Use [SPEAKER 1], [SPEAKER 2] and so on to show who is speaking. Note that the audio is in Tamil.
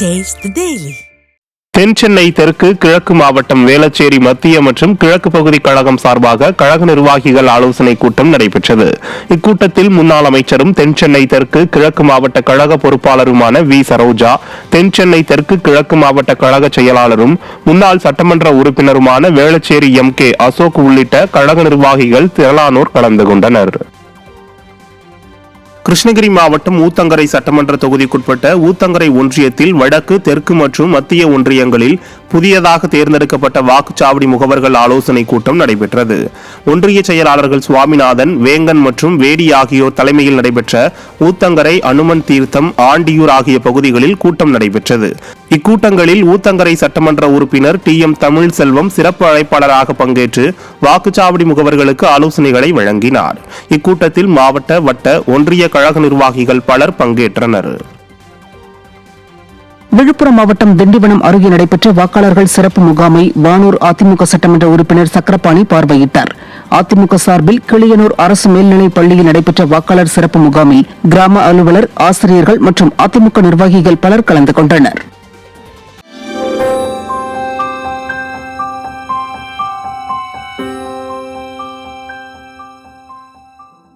[SPEAKER 1] Taste the Daily.
[SPEAKER 2] தென்சென்னை தெற்கு கிழக்கு மாவட்டம் வேளச்சேரி மத்திய மற்றும் கிழக்கு பகுதி கழகம் சார்பாக கழக நிர்வாகிகள் ஆலோசனை கூட்டம் நடைபெற்றது. இக்கூட்டத்தில் முன்னாள் அமைச்சரும் தென்சென்னை தெற்கு கிழக்கு மாவட்ட கழக பொறுப்பாளருமான வி சரோஜா, தென்சென்னை தெற்கு கிழக்கு மாவட்ட கழக செயலாளரும் முன்னாள் சட்டமன்ற உறுப்பினருமான வேளச்சேரி MK அசோக் உள்ளிட்ட கழக நிர்வாகிகள் திரளானோர் கலந்து கொண்டனர். கிருஷ்ணகிரி மாவட்டம் ஊத்தங்கரை சட்டமன்ற தொகுதிக்குட்பட்ட ஊத்தங்கரை ஒன்றியத்தில் வடக்கு, தெற்கு மற்றும் மத்திய ஒன்றியங்களில் புதியதாக தேர்ந்தெடுக்கப்பட்ட வாக்குச்சாவடி முகவர்கள் ஆலோசனை கூட்டம் நடைபெற்றது. ஒன்றிய செயலாளர்கள் சுவாமிநாதன், வேங்கன் மற்றும் வேடி ஆகியோர் தலைமையில் நடைபெற்ற ஊத்தங்கரை, அனுமன் தீர்த்தம், ஆண்டியூர் ஆகிய பகுதிகளில் கூட்டம் நடைபெற்றது. இக்கூட்டங்களில் ஊத்தங்கரை சட்டமன்ற உறுப்பினர் TM தமிழ்செல்வம் சிறப்பு அழைப்பாளராக பங்கேற்று வாக்குச்சாவடி முகவர்களுக்கு ஆலோசனைகளை வழங்கினார். இக்கூட்டத்தில் மாவட்ட, வட்ட, ஒன்றிய கழக நிர்வாகிகள் பலர் பங்கேற்றனர்.
[SPEAKER 3] விழுப்புரம் மாவட்டம் திண்டிவனம் அருகே நடைபெற்ற வாக்காளர்கள் சிறப்பு முகாமை வானூர் அதிமுக சட்டமன்ற உறுப்பினர் சக்கரபாணி பார்வையிட்டார். அதிமுக சார்பில் கிளியனூர் அரசு மேல்நிலைப் பள்ளியில் நடைபெற்ற வாக்காளர் சிறப்பு முகாமில் கிராம அலுவலர், ஆசிரியர்கள் மற்றும் அதிமுக நிர்வாகிகள் பலர் கலந்து கொண்டனர்.